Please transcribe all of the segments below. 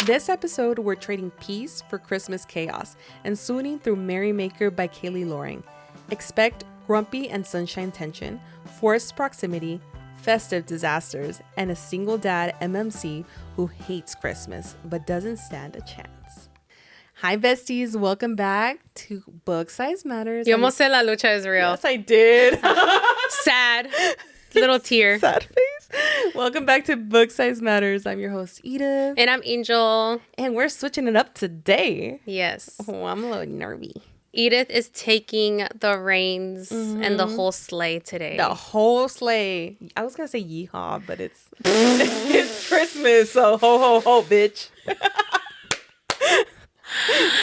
This episode, we're trading peace for Christmas chaos and swooning through Merrymaker by Kayley Loring. Expect grumpy and sunshine tension, forced proximity, festive disasters, and a single dad MMC who hates Christmas but doesn't stand a chance. Hi besties, welcome back to Book Size Matters. You almost said La Lucha is real. Yes, I did. Sad. Little tear. Sad face. Welcome back to Book Size Matters. I'm your host, Edith. And I'm Angel. And we're switching it up today. Yes. Oh, I'm a little nervy. Edith is taking the reins and the whole sleigh today. The whole sleigh. I was going to say yeehaw, but it's it's Christmas, so ho, ho, ho, bitch.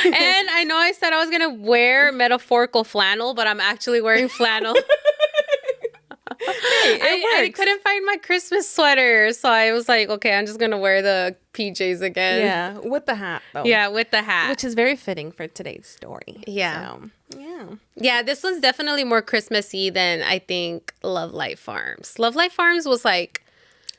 And I know I said I was going to wear metaphorical flannel, but I'm actually wearing flannel. I couldn't find my Christmas sweater, so I was like, okay, I'm just going to wear the PJs again. Yeah, with the hat, though. Yeah, with the hat. Which is very fitting for today's story. Yeah. So, yeah. Yeah, this one's definitely more Christmassy than I think Love Light Farms. Love Light Farms was like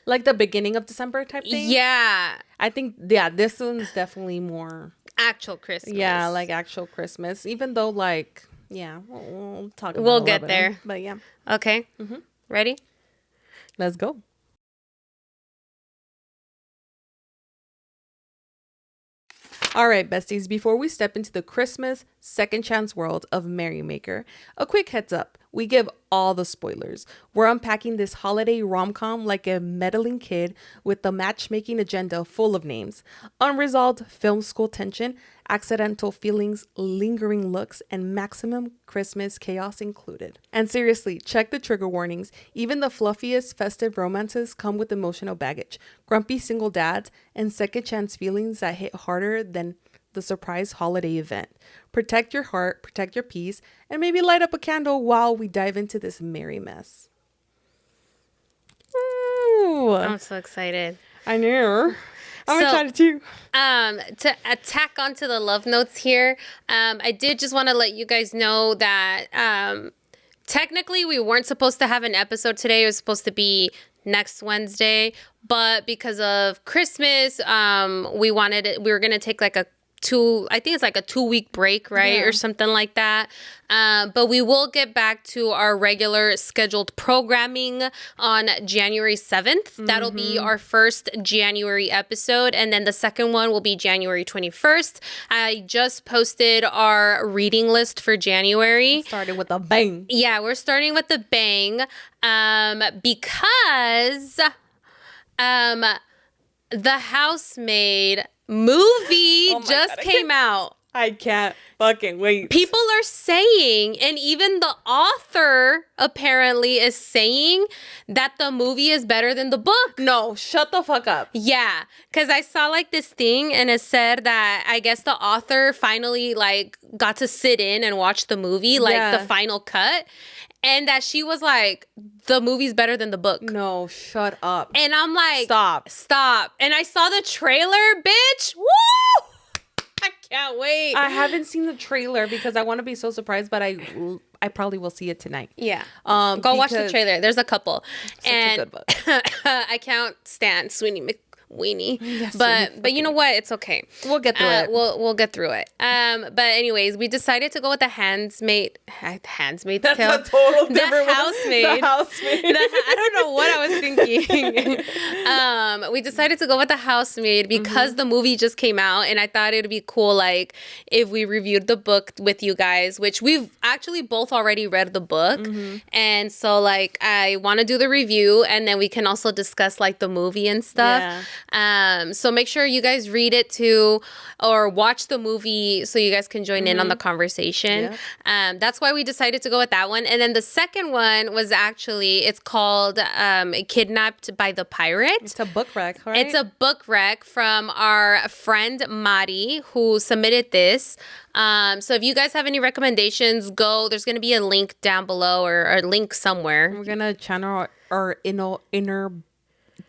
the beginning of December type thing? Yeah. I think, yeah, this one's definitely more actual Christmas. Yeah, like actual Christmas. Even though, like, yeah, we'll talk about it. We'll get there. But yeah. Okay. Ready? Let's go. All right, besties, before we step into the Christmas second chance world of Merrymaker, a quick heads up. We give all the spoilers. We're unpacking this holiday rom-com like a meddling kid with the matchmaking agenda full of names, unresolved film school tension, accidental feelings, lingering looks, and maximum Christmas chaos included. And seriously, check the trigger warnings. Even the fluffiest festive romances come with emotional baggage, grumpy single dads, and second chance feelings that hit harder than the surprise holiday event. Protect your heart, protect your peace, and maybe light up a candle while we dive into this merry mess. Ooh. I'm so excited. I know. I'm excited too. To attack onto the love notes here, I did just want to let you guys know that technically we weren't supposed to have an episode today. It was supposed to be next Wednesday, but because of Christmas, we were going to take like a 2-week break, right? Yeah. Or something like that. But we will get back to our regular scheduled programming on January 7th. That'll be our first January episode. And then the second one will be January 21st. I just posted our reading list for January. Started with a bang. Yeah, we're starting with the bang. Because The Housemaid movie came out. I can't fucking wait. People are saying, and even the author apparently is saying, that the movie is better than the book. No, shut the fuck up. Yeah, because I saw like this thing and it said that I guess the author finally like got to sit in and watch the movie, like the final cut. And that she was like, the movie's better than the book. No, shut up. And I'm like, Stop. And I saw the trailer, bitch. Woo! I can't wait. I haven't seen the trailer because I want to be so surprised, but I probably will see it tonight. Yeah. Go watch the trailer. There's a couple. Such a good book. I can't stand Sweeney McWeenie. Yes, but you know what? It's okay. We'll get through it. We'll get through it. But anyways, we decided to go with the Handmaid's Tale. That's a total different The Housemaid. The Housemaid. I don't know what I was thinking. We decided to go with The Housemaid because the movie just came out, and I thought it'd be cool, like, if we reviewed the book with you guys, which we've actually both already read the book. And so, like, I want to do the review, and then we can also discuss, like, the movie and stuff. Yeah. So make sure you guys read it too, or watch the movie so you guys can join in on the conversation. Yeah. That's why we decided to go with that one. And then the second one was it's called Kidnapped by the Pirate. It's a book rec, right? It's a book rec from our friend Mari, who submitted this. So if you guys have any recommendations, there's going to be a link down below or a link somewhere. We're going to channel our inner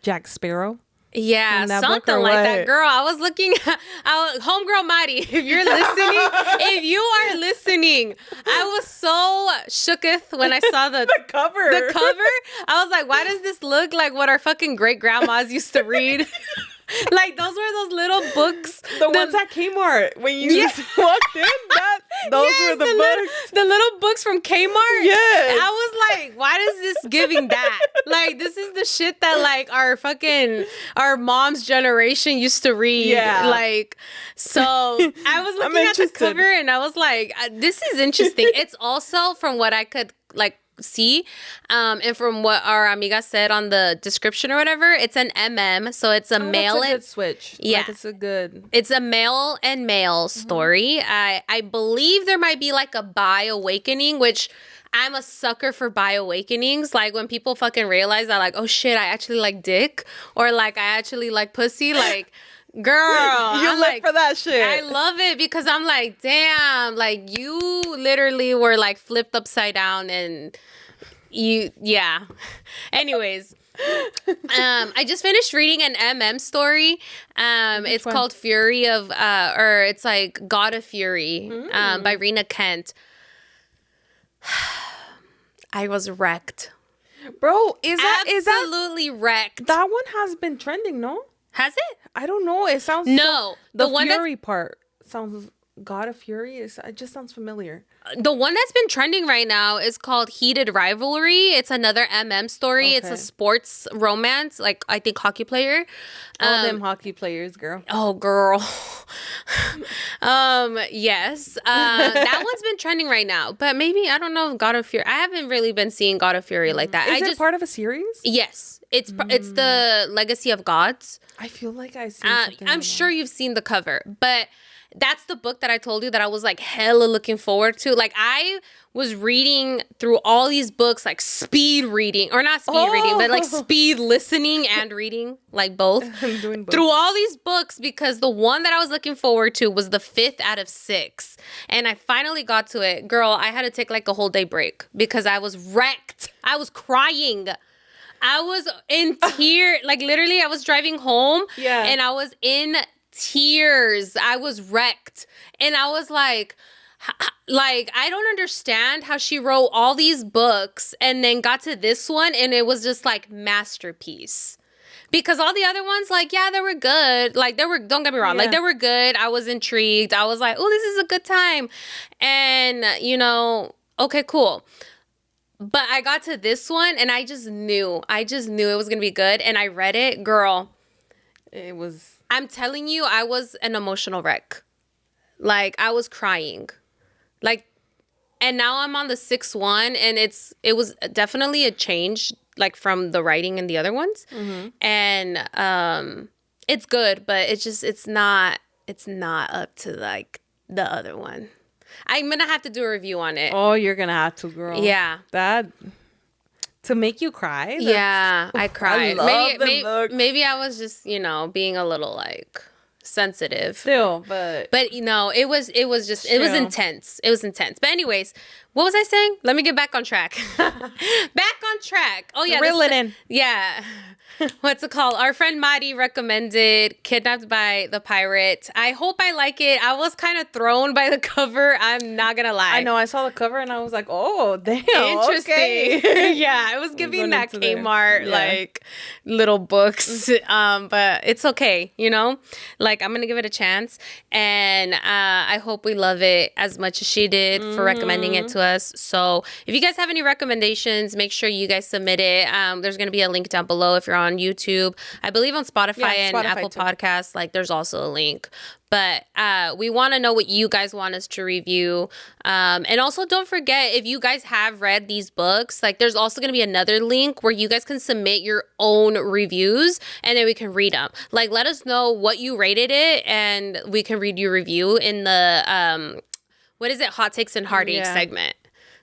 Jack Sparrow. Yeah, something like that. Girl, I was looking, homegirl Mari, if you are listening, I was so shooketh when I saw the cover. The cover. I was like, why does this look like what our fucking great grandmas used to read? Like those were those little books. The ones at Kmart when you walked in. Those were the books. The little books from Kmart. Yes. I was like, why is this giving that? Like, this is the shit that like our mom's generation used to read. Yeah. Like, so I was looking at the cover and I was like, this is interesting. It's also from what I could like see and from what our amiga said on the description or whatever, it's an so it's a male. That's a good switch. Yeah, like it's a male and male story. I believe there might be like a bi awakening, which I'm a sucker for bi awakenings. Like when people fucking realize that like, oh shit, I actually like dick, or like I actually like pussy. Like, girl, you live for that shit. I love it because I'm like, damn, like you literally were like flipped upside down and yeah. Anyways, I just finished reading an story. It's called Fury of, or it's like God of Fury, by Rena Kent. I was wrecked. Bro, is that absolutely wrecked? That one has been trending, no? Has it? I don't know. It sounds the one Fury part sounds God of Fury. It just sounds familiar. The one that's been trending right now is called Heated Rivalry. It's another story. Okay. It's a sports romance, like I think hockey player. All them hockey players, girl. Oh, girl. Yes. That one's been trending right now. But maybe, I don't know, God of Fury. I haven't really been seeing God of Fury like that. Is it part of a series? Yes. It's the Legacy of Gods. I feel like I've seen something. I'm sure you've seen the cover, but that's the book that I told you that I was like hella looking forward to. Like I was reading through all these books, like speed reading, or not speed reading, but like speed listening and reading, like both. I'm doing both. Through all these books because the one that I was looking forward to was the 5th out of 6. And I finally got to it. Girl, I had to take like a whole day break because I was wrecked. I was crying. I was in tears. Like literally I was driving home and I was in tears. I was wrecked. And I was like, I don't understand how she wrote all these books and then got to this one and it was just like masterpiece. Because all the other ones, like, yeah, they were good. Like, don't get me wrong. Yeah. Like, they were good. I was intrigued. I was like, oh, this is a good time. And, you know, okay, cool. But I got to this one and I just knew it was going to be good. And I read it. Girl, it was... I'm telling you, I was an emotional wreck. Like, I was crying. Like, and now I'm on the 6th one, and it was definitely a change, like, from the writing in the other ones. Mm-hmm. And it's good, but it's not up to, like, the other one. I'm going to have to do a review on it. Oh, you're going to have to, girl. Yeah. To make you cry? Yeah, I cried. I maybe I was just, you know, being a little like sensitive. Still, but you know, it was intense. It was intense. But anyways, what was I saying? Let me get back on track. Back on track. Oh yeah, reel it in. Yeah. What's it called? Our friend Madi recommended Kidnapped by the Pirate. I hope I like it. I was kind of thrown by the cover. I'm not going to lie. I know. I saw the cover and I was like, oh, damn. Interesting. Okay. Yeah. I was giving that Kmart, like, little books. But it's okay, you know? Like, I'm going to give it a chance. And I hope we love it as much as she did for recommending it to us. So if you guys have any recommendations, make sure you guys submit it. There's going to be a link down below if you're on YouTube. I believe on Spotify and Apple Podcasts, like there's also a link. But we want to know what you guys want us to review. And also don't forget, if you guys have read these books, like there's also going to be another link where you guys can submit your own reviews and then we can read them. Like let us know what you rated it and we can read your review in the, what is it? Hot Takes and Heartaches segment.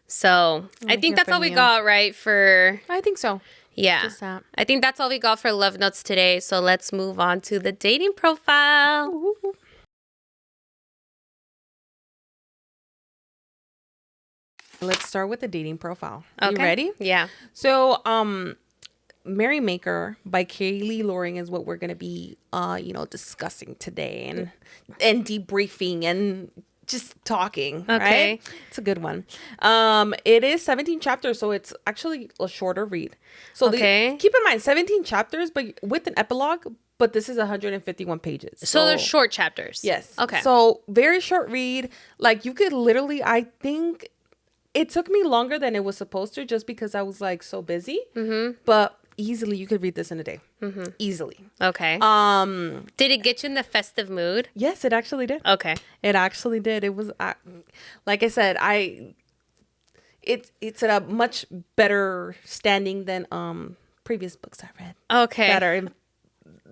So I think that's all we got, right? I think so. Yeah, I think that's all we got for Love Notes today. So let's move on to the dating profile. Ooh. Let's start with the dating profile. Okay. You ready? Yeah. So, Merrymaker by Kayley Loring is what we're going to be, discussing today and debriefing and just talking. Okay. Right? It's a good one. It is 17 chapters, so it's actually a shorter read. So keep in mind 17 chapters, but with an epilogue, but this is 151 pages. So they're short chapters. Yes. Okay. So very short read. Like you could literally, I think it took me longer than it was supposed to just because I was like so busy. But easily you could read this in a day. Easily. Okay. Did it get you in the festive mood? Yes, it actually did. Okay. It actually did. It was, like I said, it's at a much better standing than previous books I read. Okay. That are in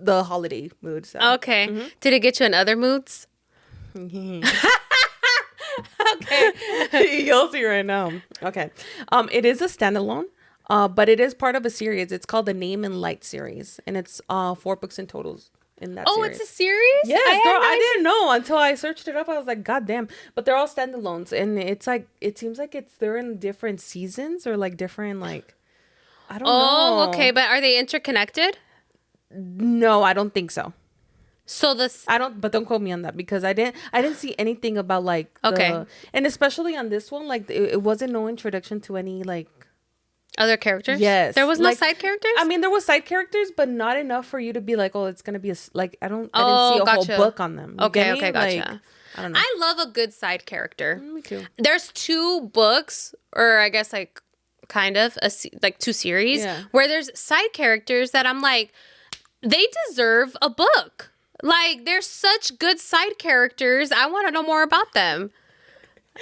the holiday mood. So. Okay. Did it get you in other moods? Okay. You'll see right now. Okay. It is a standalone, but it is part of a series. It's called the Name and Light series, and it's 4 books in total in that series. It's a series? Yes, girl. I didn't know until I searched it up. I was like, God damn. But they're all standalones, and it's like it seems like they're in different seasons or like different like I don't know. Oh, okay. But are they interconnected? No, I don't think so. So this But don't quote me on that because I didn't see anything about like and especially on this one, like it wasn't no introduction to any like other characters. Yes, there was no like, side characters. I mean, there was side characters, but not enough for you to be like, oh, it's gonna be I didn't see a gotcha. whole book on them. You Okay, get me? okay, gotcha. Like, I don't know. I love a good side character. Me too. There's 2 books, or I guess like kind of like 2 series where there's side characters that I'm like, they deserve a book. Like, they're such good side characters. I want to know more about them.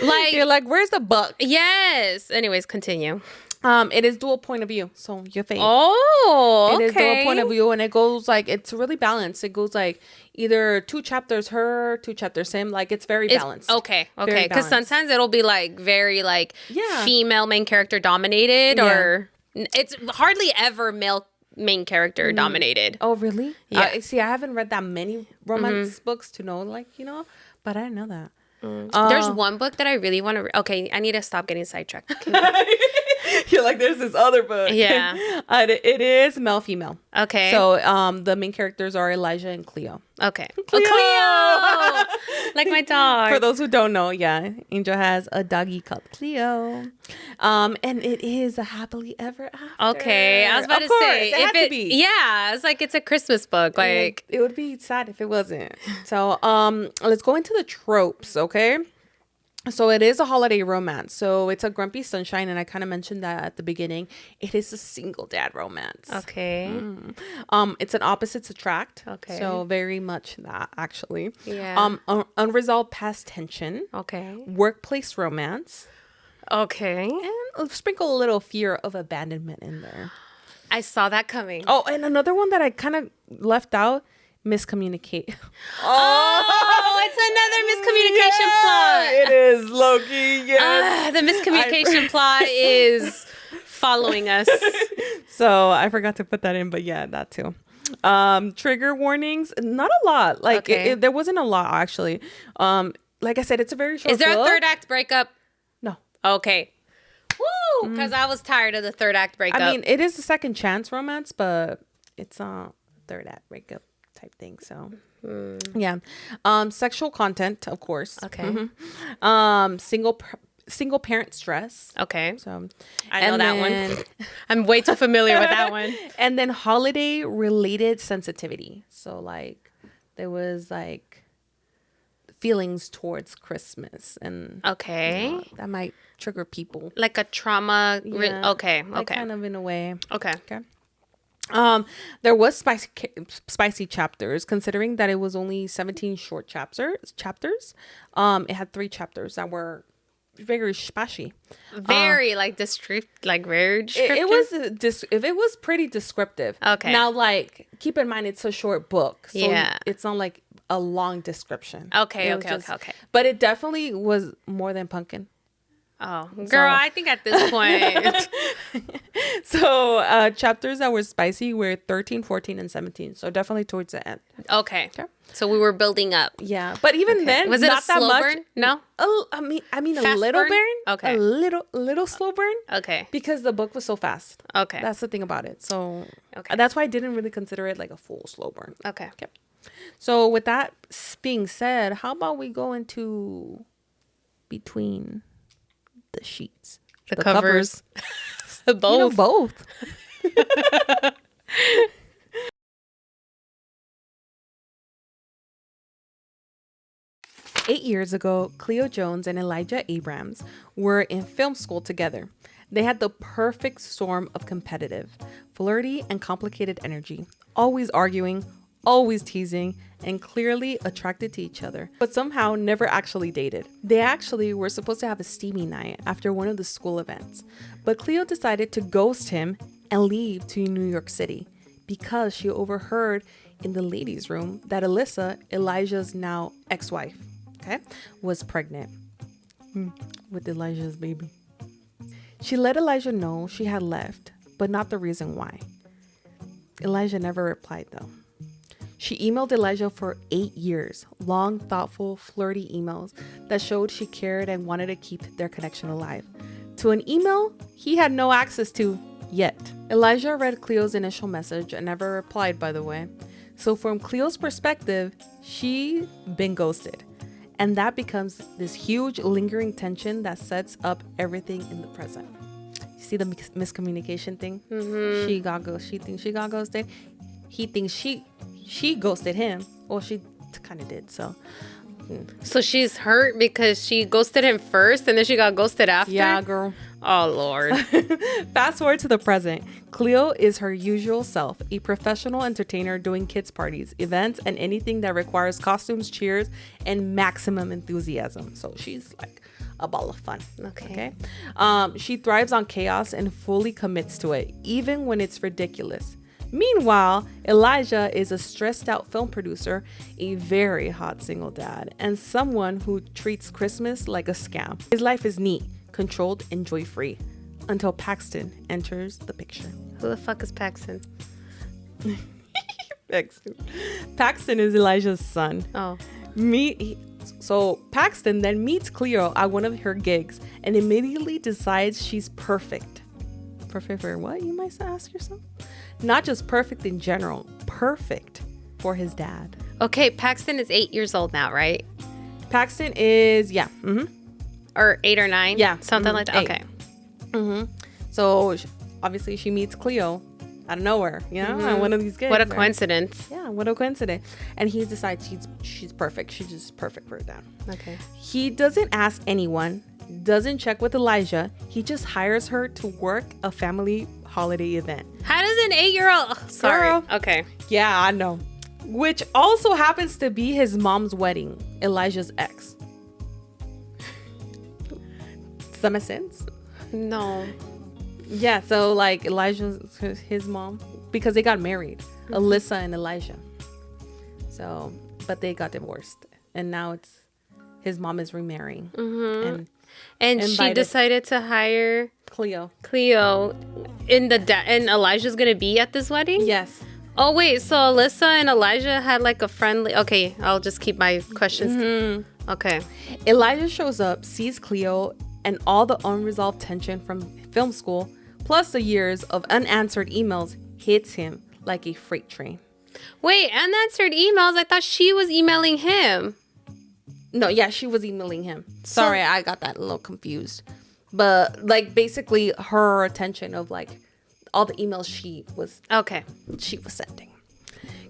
Like, You're like, where's the book? Yes. Anyways, continue. It is dual point of view, so your face. Oh, okay. It is dual point of view, and it goes like it's really balanced. It goes like either 2 chapters her, 2 chapters him. Like it's very balanced. Okay. Because sometimes it'll be like very like female main character dominated, or it's hardly ever male main character dominated. Oh, really? Yeah. See, I haven't read that many romance books to know, like, but I didn't know that. There's one book that I really want to okay, I need to stop getting sidetracked. You're like, there's this other book. Yeah. It is male female. Okay. So the main characters are Elijah and Cleo. Okay. Cleo! Like my dog. For those who don't know, Angel has a doggy called Cleo. And it is a happily ever after. Okay. I was about to say, it had to be. Yeah, it's like it's a Christmas book. Like it would be sad if it wasn't. So let's go into the tropes, okay? So it is a holiday romance. So it's a grumpy sunshine, and I kind of mentioned that at the beginning. It is a single dad romance. okay. It's an opposites attract. Okay. So very much that actually. Yeah. Unresolved past tension. Okay. Workplace romance. Okay. And sprinkle a little fear of abandonment in there. I saw that coming. Oh, and another one that I kind of left out. Miscommunicate. Oh, it's another miscommunication plot. It is, Loki. Yes. The miscommunication plot is following us. So I forgot to put that in, but yeah, that too. Trigger warnings, not a lot. Like there wasn't a lot actually. Like I said, it's a very short. Is there book. a third act breakup? No. Okay. Woo! Because I was tired of the third act breakup. I mean, it is a second chance romance, but it's a third act breakup type thing. So yeah. Sexual content, of course. Okay. Single parent stress. Okay. So I know that one. I'm way too familiar with that one. And then holiday related sensitivity. So like there was like feelings towards Christmas, and okay, that might trigger people. Like a trauma. Yeah, Okay. like kind of in a way. Okay. There was spicy chapters, considering that it was only 17 short chapters. It had 3 chapters that were very spicy. Very like very descriptive. It was pretty descriptive. Okay. Now, like, keep in mind it's a short book, so yeah, it's not like a long description. Okay. But it definitely was more than pumpkin. Oh, girl, I think at this point. So chapters that were spicy were 13, 14, and 17. So definitely towards the end. Okay. So we were building up. Yeah. But even then, was it not a slow that burn? much. No? I mean Fast a little burn? Okay. A little slow burn. Okay. Because the book was so fast. Okay. That's the thing about it. So okay, that's why I didn't really consider it like a full slow burn. Okay. So with that being said, how about we go into between the sheets, the covers. Both. Both. 8 years ago, Cleo Jones and Elijah Abrams were in film school together. They had the perfect storm of competitive, flirty, and complicated energy, always arguing, always teasing, and clearly attracted to each other, but somehow never actually dated. They actually were supposed to have a steamy night after one of the school events, but Cleo decided to ghost him and leave to New York City because she overheard in the ladies' room that Alyssa, Elijah's now ex-wife, was pregnant with Elijah's baby. She let Elijah know she had left, but not the reason why. Elijah never replied though. She emailed Elijah for 8 years, long, thoughtful, flirty emails that showed she cared and wanted to keep their connection alive. To an email he had no access to yet. Elijah read Cleo's initial message and never replied, by the way. So from Cleo's perspective, she been ghosted. And that becomes this huge lingering tension that sets up everything in the present. You see the miscommunication thing? Mm-hmm. She thinks she got ghosted. He thinks she ghosted him. Well, she kind of did, so. So she's hurt because she ghosted him first and then she got ghosted after? Yeah, girl. Oh, Lord. Fast forward to the present. Cleo is her usual self, a professional entertainer doing kids' parties, events, and anything that requires costumes, cheers, and maximum enthusiasm. So she's like a ball of fun. Okay. She thrives on chaos and fully commits to it, even when it's ridiculous. Meanwhile, Elijah is a stressed out film producer, a very hot single dad, and someone who treats Christmas like a scam. His life is neat, controlled, and joy-free until Paxton enters the picture. Who the fuck is Paxton? Paxton is Elijah's son. Oh. So Paxton then meets Cleo at one of her gigs and immediately decides she's perfect. Perfect for what, you might ask yourself? Not just perfect in general, perfect for his dad. Okay, Paxton is 8 years old now, right? Paxton is, yeah. Mm-hmm. Or 8 or 9? Yeah. Something like that. 8. Okay. Mm-hmm. So obviously she meets Cleo out of nowhere, you know, at one of these gigs. What a coincidence. Yeah, what a coincidence. And he decides she's perfect. She's just perfect for that. Okay. He doesn't ask anyone, doesn't check with Elijah. He just hires her to work a family holiday event. How does an 8-year-old... Oh, sorry. Girl. Okay. Yeah, I know. Which also happens to be his mom's wedding, Elijah's ex. Does that make sense? No. Yeah, so like Elijah's his mom, because they got married, Alyssa and Elijah. So, but they got divorced, and now it's his mom is remarrying. Mm-hmm. And she decided to hire Cleo, and Elijah's gonna be at this wedding. Yes. Oh wait, so Alyssa and Elijah had like a friendly. Okay, I'll just keep my questions. Mm-hmm. Okay. Elijah shows up, sees Cleo, and all the unresolved tension from film school, plus the years of unanswered emails, hits him like a freight train. Wait, unanswered emails? I thought she was emailing him. No, yeah, she was emailing him. Sorry, I got that a little confused. But like basically her attention of like all the emails she was sending.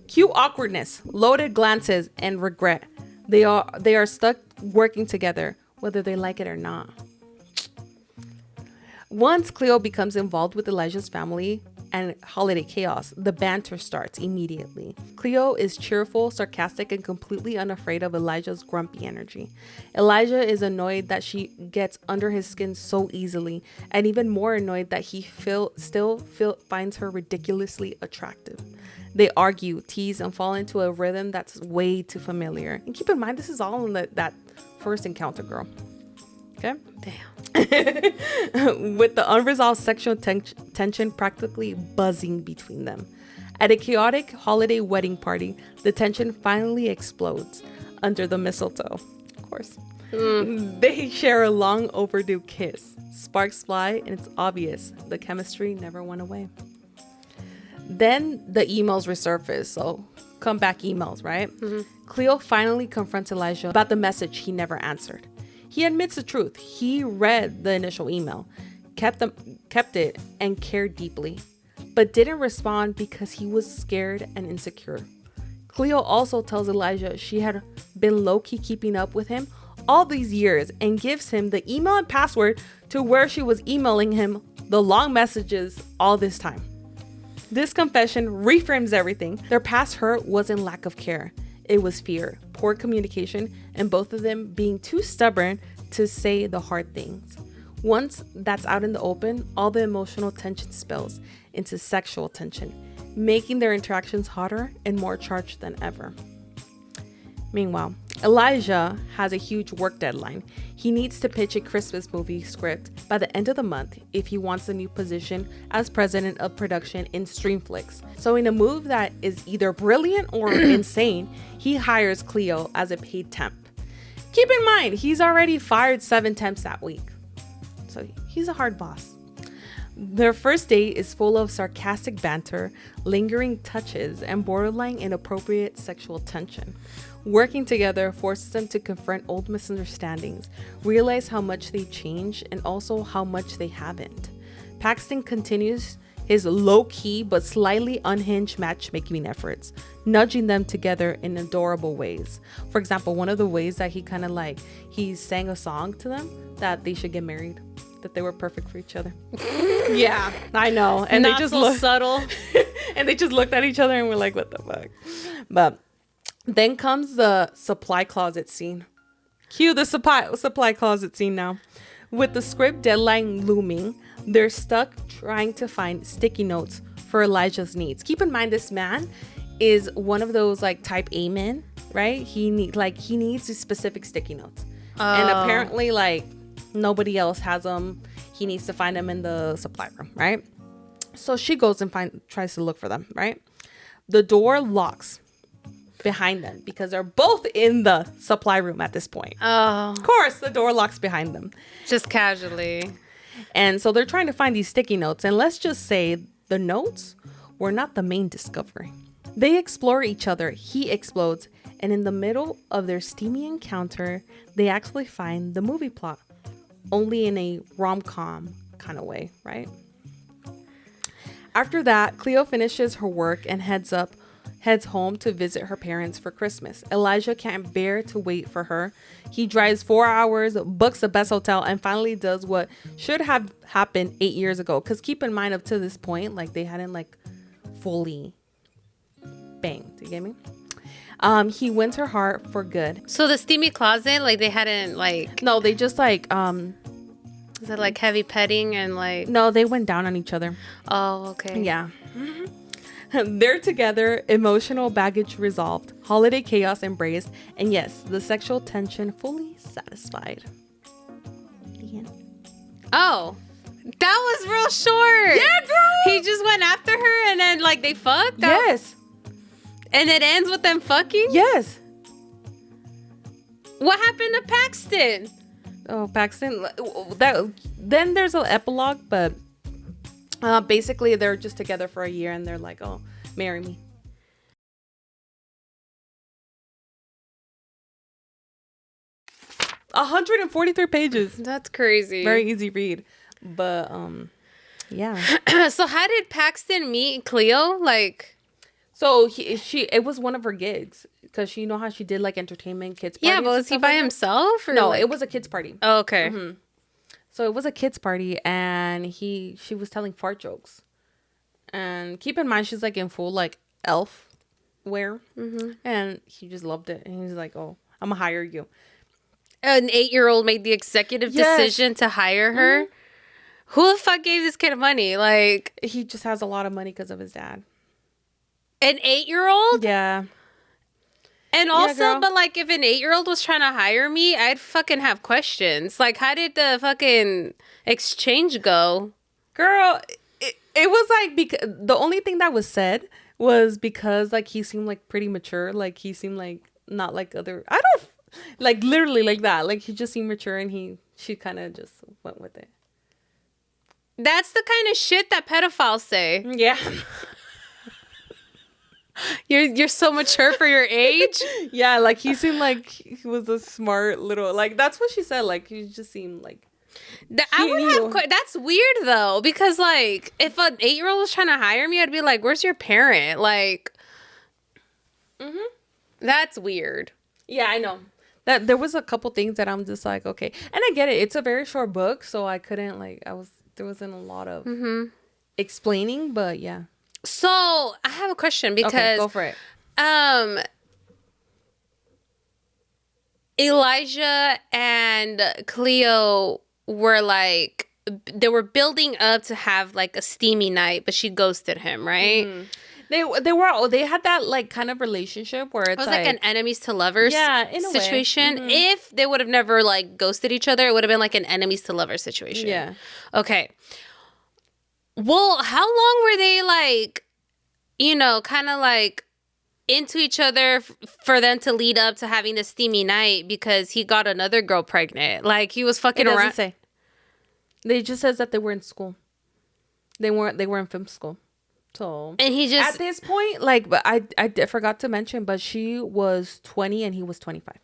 Cue awkwardness, loaded glances, and regret. They are stuck working together, whether they like it or not. Once Cleo becomes involved with Elijah's family and holiday chaos, the banter starts immediately. Cleo is cheerful, sarcastic, and completely unafraid of Elijah's grumpy energy. Elijah is annoyed that she gets under his skin so easily, and even more annoyed that he still finds her ridiculously attractive. They argue, tease, and fall into a rhythm that's way too familiar. And keep in mind, this is all in that first encounter, girl. Okay? Damn. With the unresolved sexual tension practically buzzing between them. At a chaotic holiday wedding party, the tension finally explodes under the mistletoe. Of course. They share a long overdue kiss. Sparks fly, and it's obvious the chemistry never went away. Then the emails resurface, so comeback emails, right? Mm-hmm. Cleo finally confronts Elijah about the message he never answered. He admits the truth. He read the initial email, kept it, and cared deeply, but didn't respond because he was scared and insecure. Cleo also tells Elijah she had been low-key keeping up with him all these years and gives him the email and password to where she was emailing him the long messages all this time. This confession reframes everything. Their past hurt wasn't lack of care. It was fear, poor communication, and both of them being too stubborn to say the hard things. Once that's out in the open, all the emotional tension spills into sexual tension, making their interactions hotter and more charged than ever. Meanwhile, Elijah has a huge work deadline. He needs to pitch a Christmas movie script by the end of the month if he wants a new position as president of production in Streamflix. So in a move that is either brilliant or insane, he hires Cleo as a paid temp. Keep in mind, he's already fired 7 temps that week. So he's a hard boss. Their first date is full of sarcastic banter, lingering touches, and borderline inappropriate sexual tension. Working together forces them to confront old misunderstandings, realize how much they changed, and also how much they haven't. Paxton continues his low-key but slightly unhinged matchmaking efforts, nudging them together in adorable ways. For example, one of the ways that he sang a song to them that they should get married, that they were perfect for each other. Yeah, I know. And Not they just so subtle. And they just looked at each other and were like, what the fuck? But then comes the supply closet scene. Cue the supply closet scene now. With the script deadline looming, they're stuck trying to find sticky notes for Elijah's needs. Keep in mind, this man is one of those like type A men, right? He needs these specific sticky notes. And apparently nobody else has them. He needs to find them in the supply room, right? So she goes and tries to look for them, right? The door locks behind them because they're both in the supply room at this point. Oh. Of course, the door locks behind them. Just casually. And so they're trying to find these sticky notes. And let's just say the notes were not the main discovery. They explore each other. He explodes. And in the middle of their steamy encounter, they actually find the movie plot. Only in a rom-com kind of way, right? After that, Cleo finishes her work and heads home to visit her parents for Christmas. Elijah can't bear to wait for her. He drives 4 hours, books the best hotel, and finally does what should have happened 8 years ago. Because keep in mind, up to this point, they hadn't fully banged. You get me? He wins her heart for good. So the steamy closet, they hadn't No, they just is it heavy petting and No, they went down on each other. Oh, okay. Yeah. Mm-hmm. They're together, emotional baggage resolved, holiday chaos embraced, and yes, the sexual tension fully satisfied. The end. Oh, that was real short. Yeah, girl. He just went after her and then they fucked? Yes. And it ends with them fucking? Yes. What happened to Paxton? Oh, Paxton. Then there's an epilogue, but basically they're just together for a year and they're like, oh, marry me. – 143 pages. That's crazy. Very easy read. But yeah. So how did Paxton meet Cleo? So it was one of her gigs because you know how she did entertainment kids parties. Yeah, but was he by himself? Or no, it was a kids party. Oh, okay. Mm-hmm. So it was a kids party, and she was telling fart jokes. And keep in mind, she's in full elf wear, and he just loved it. And he's like, "Oh, I'm gonna hire you." An 8-year-old made the executive decision to hire her. Mm-hmm. Who the fuck gave this kid money? He just has a lot of money because of his dad. An 8-year-old? Yeah. And also, but if an 8-year-old was trying to hire me, I'd fucking have questions. How did the fucking exchange go? Girl, it was because the only thing that was said was because he seemed pretty mature. He seemed not other. I don't literally that. He just seemed mature and she kind of just went with it. That's the kind of shit that pedophiles say. Yeah. You're so mature for your age. Yeah, he seemed he was a smart little that's what she said. He just seemed I would have that's weird though, because if an 8-year-old was trying to hire me, I'd be like, where's your parent? That's weird. Yeah, I know. That there was a couple things that I'm just like, okay. And I get it. It's a very short book, so I couldn't there wasn't a lot of explaining, but yeah. So I have a question Okay, because go for it. Elijah and Cleo were like, they were building up to have like a steamy night, but she ghosted him, right? They had that like kind of relationship where It it's was like an enemies to lovers in a way. situation. If they would have never like ghosted each other, it would have been like an enemies to lovers situation. Yeah. Okay. Well, how long were they like, kind of like into each other for them to lead up to having the steamy night because he got another girl pregnant? Like he was fucking It doesn't around. say. They just says that they were in school. They were in film school. So And he just at this point, like, but I forgot to mention, but she was 20 and he was 25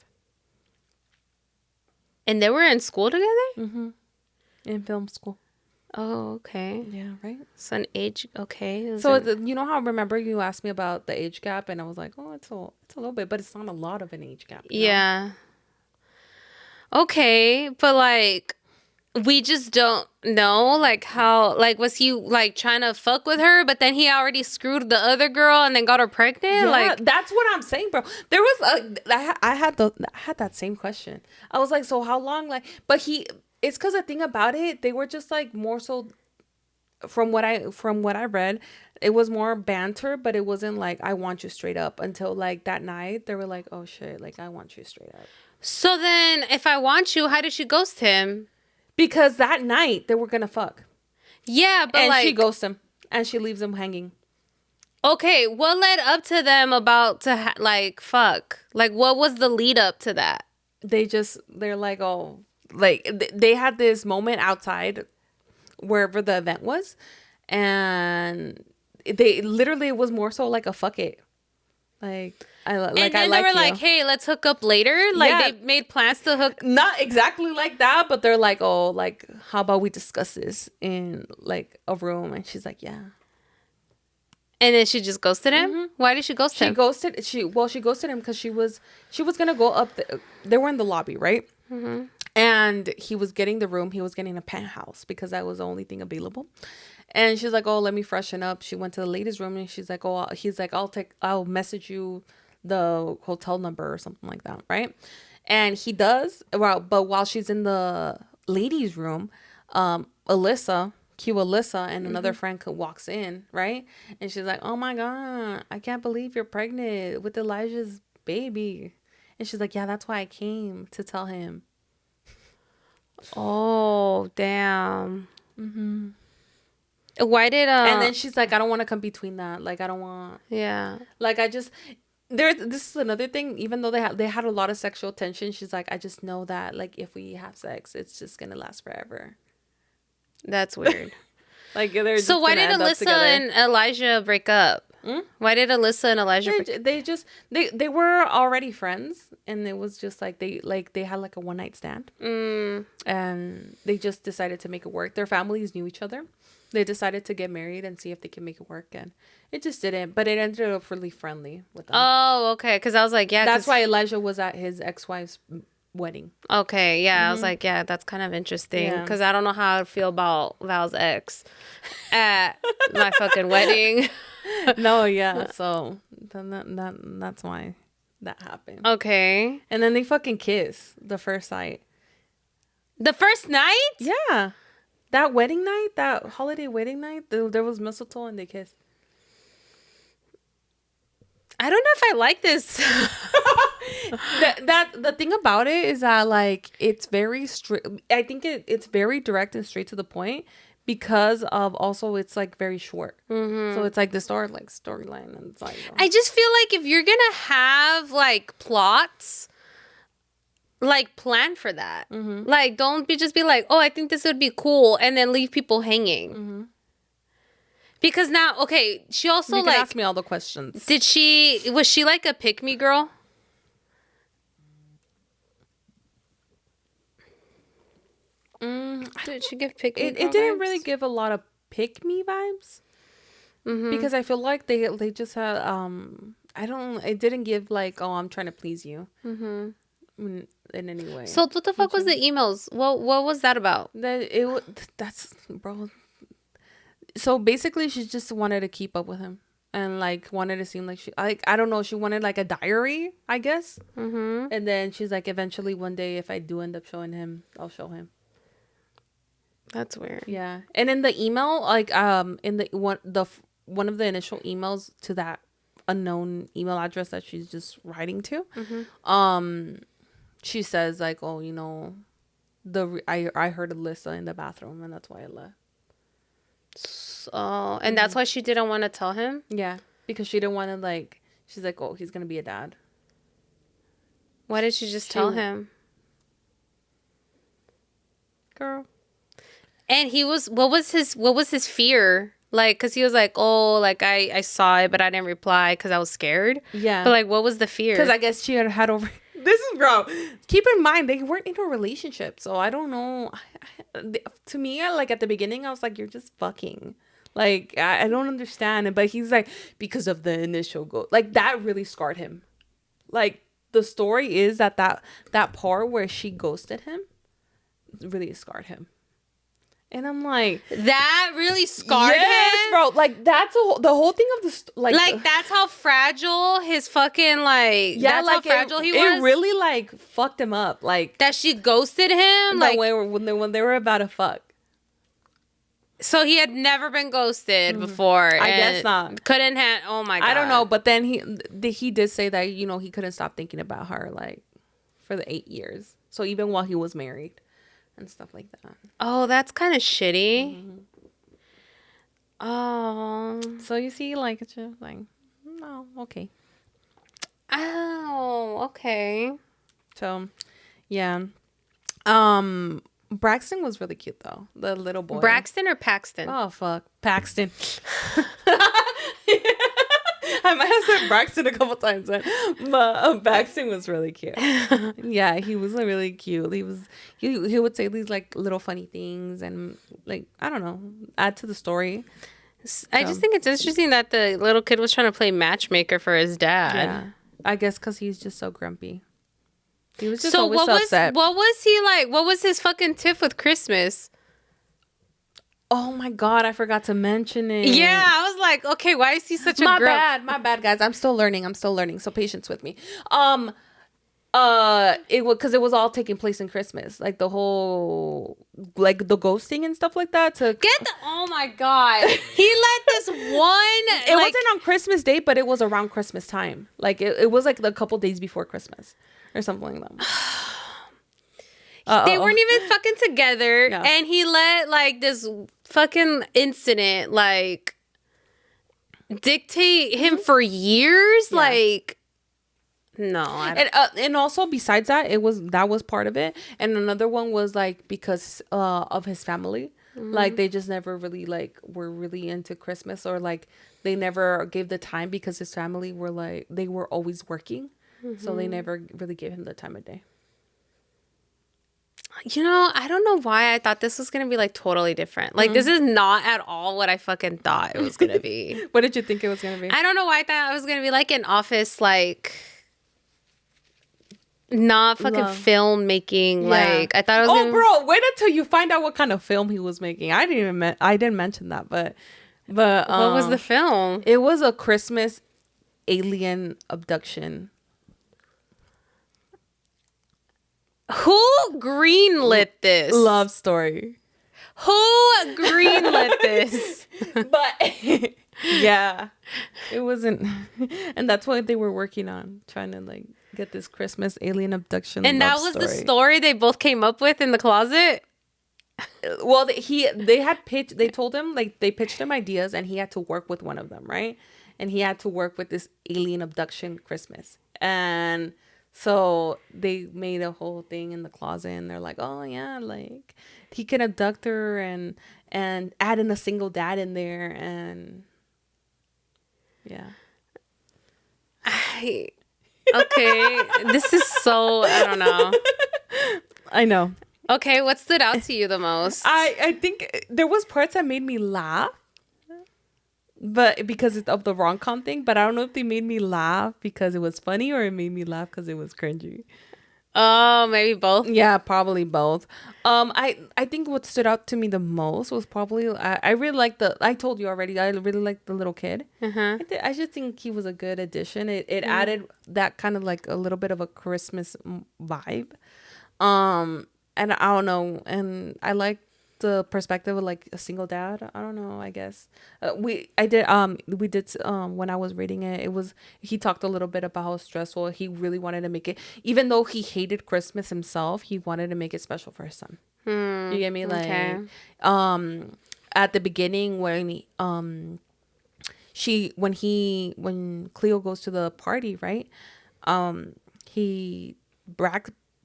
and they were in school together. in film school. Oh, okay. Yeah, right. So an age. Okay. So you know how remember you asked me about the age gap, and I was like, oh, it's a little bit, but it's not a lot of an age gap. Yeah. Okay, but like, we just don't know, like, how, like, was he like trying to fuck with her, but then he already screwed the other girl and then got her pregnant? Yeah, like, that's what I'm saying, bro. There was I had that same question. I was like, so how long? Like, but it's because the thing about it, they were just like more so. From what I read, it was more banter, but it wasn't like I want you straight up until like that night. They were like, oh shit, like I want you straight up. so then if I want you, how did she ghost him? Because that night they were gonna fuck. Yeah, but And like, she ghosts him and she leaves him hanging. okay, what led up to them about to like fuck? Like, what was the lead up to that? They're like, oh, like they had this moment outside wherever the event was, and they literally, it was more so like a fuck it, like And then they were like, hey, let's hook up later. Like, Yeah. they made plans to hook. not exactly like that, but they're like, oh, like how about we discuss this in like a room? And she's like, yeah. And then she just ghosted him. Why did she ghost him? She ghosted him because she was gonna go up they were in the lobby, right? And he was getting the room. He was getting a penthouse because that was the only thing available. And she's like, oh, let me freshen up. She went to the ladies' room and she's like, oh, he's like, I'll message you the hotel number or something like that, right? And he does. Well, but while she's in the ladies' room, Alyssa, and another friend walks in, right? And she's like, oh my God, I can't believe you're pregnant with Elijah's baby. And she's like, yeah, that's why I came to tell him. Oh, damn. Why did And then she's like, I don't want to come between that. Like, I don't want. yeah. Like, I just this is another thing. Even though they had a lot of sexual tension, she's like, I just know that like if we have sex, it's just gonna last forever. That's weird. Like they're So just why gonna did end up Alyssa together. and Elijah break up? Why did Alyssa and Elijah break up? They were already friends, and it was just like they had like a one night stand, and they just decided to make it work. Their families knew each other. They decided to get married and see if they can make it work, and it just didn't. But it ended up really friendly with them. Oh, okay. Because I was like, yeah. That's why Elijah was at his ex-wife's wedding. Okay, yeah. I was like, yeah, that's kind of interesting. Yeah. Because I don't know how I'd feel about Val's ex at my fucking wedding. No, yeah. So then that's why that happened. Okay. And then they fucking kiss the first night. The first night? Yeah. That wedding night, that holiday wedding night, there was mistletoe and they kissed. I don't know if I like this. The thing about it is that like it's very straight. I think it's very direct and straight to the point because of also it's like very short. So it's like the storyline and it's like. I just feel like if you're gonna have like plots, like plan for that. Like don't just be like, oh, I think this would be cool, and then leave people hanging. Because now, okay, she also You can like ask me all the questions. was she like a pick me girl? Did she give pick me? It didn't really give a lot of pick me vibes. Because I feel like they just had I don't it didn't give like, oh, I'm trying to please you in any way. So what the fuck was the emails? What was that about? That's bro. So basically, she just wanted to keep up with him and like wanted to seem like she like I don't know. She wanted like a diary, I guess. And then she's like, eventually one day, if I do end up showing him, I'll show him. That's weird. Yeah, and in the email, like in the one of the initial emails to that unknown email address that she's just writing to, she says like, oh, you know, I heard Alyssa in the bathroom and that's why I left. So, and that's why she didn't want to tell him? Yeah, because she didn't want to like. She's like, oh, he's gonna be a dad. Why did she just tell him? Girl. And what was his fear? Like, because he was like, oh, like, I saw it, but I didn't reply because I was scared. Yeah. But, like, what was the fear? Because I guess she had over... This is, bro, keep in mind, they weren't in a relationship. So, I don't know. To me, like, at the beginning, I was like, you're just fucking. Like, I don't understand it. But he's like, because of the initial goal. Like, that really scarred him. Like, the story is that part where she ghosted him really scarred him. And I'm like, that really scarred him, bro. Like that's the whole thing of the like that's how fragile his fucking that's like how fragile he was. It really like fucked him up. Like that she ghosted him. Like when they were about to fuck. So he had never been ghosted before. I guess not. Couldn't have. Oh my god. I don't know, but then he did say that he couldn't stop thinking about her like for the 8 years. So even while he was married. And stuff like that. Oh, that's kind of shitty. Oh. So you see, like, it's just like, no, okay. Oh, okay. So, yeah. Braxton was really cute, though. The little boy. Braxton or Paxton? Oh, fuck. Paxton. I might have said Braxton a couple times, but Braxton was really cute. Yeah, he was really cute. He would say these like little funny things and like I don't know, add to the story. I just think it's interesting that the little kid was trying to play matchmaker for his dad. Yeah, I guess because he's just so grumpy. He was just always so upset. What was he like? What was his fucking tiff with Christmas? Oh my god, I forgot to mention it. Yeah, I was like, okay, why is he such a grump? My bad, guys. I'm still learning. So patience with me. Because it was all taking place in Christmas, like the whole, like the ghosting and stuff like that. Oh my god, he let this one. It wasn't on Christmas Day, but it was around Christmas time. Like it was like a couple days before Christmas or something like that. They weren't even fucking together, and he let like this fucking incident like dictate him for years. Yeah. Like, no, I don't. And also besides that, that was part of it, and another one was like because of his family. Like they just never really like were really into Christmas, or like they never gave the time because his family were like they were always working, so they never really gave him the time of day. I don't know why I thought this was going to be, like, totally different. Like, this is not at all what I fucking thought it was going to be. What did you think it was going to be? I don't know why I thought it was going to be, like, an office, like, not fucking filmmaking. Yeah. Like, I thought it was bro, wait until you find out what kind of film he was making. I didn't mention that, but what was the film? It was a Christmas alien abduction. Who greenlit this? Love story. Who greenlit this? But yeah, it wasn't, and that's what they were working on, trying to like get this Christmas alien abduction. And that was the story they both came up with in the closet. Well, they had pitched. They told him like they pitched him ideas, and he had to work with one of them, right? And he had to work with this alien abduction Christmas, and so they made a whole thing in the closet, and they're like, oh yeah, like he can abduct her and add in a single dad in there, and yeah. Okay, this is so, I don't know. I know. Okay, what stood out to you the most? I think there was parts that made me laugh. but because of the rom-com thing. But I don't know if they made me laugh because it was funny or it made me laugh because it was cringy. Oh, maybe both. Yeah, probably both. I think what stood out to me the most was probably I really like I told you already, I really liked the little kid. Uh-huh. I just think he was a good addition. It added that kind of like a little bit of a Christmas vibe. And I don't know, and I like the perspective of like a single dad. I don't know, I guess we did when I was reading it, he talked a little bit about how stressful he really wanted to make it, even though he hated Christmas himself. He wanted to make it special for his son. You get me? Like, Okay. At the beginning when when Cleo goes to the party, right,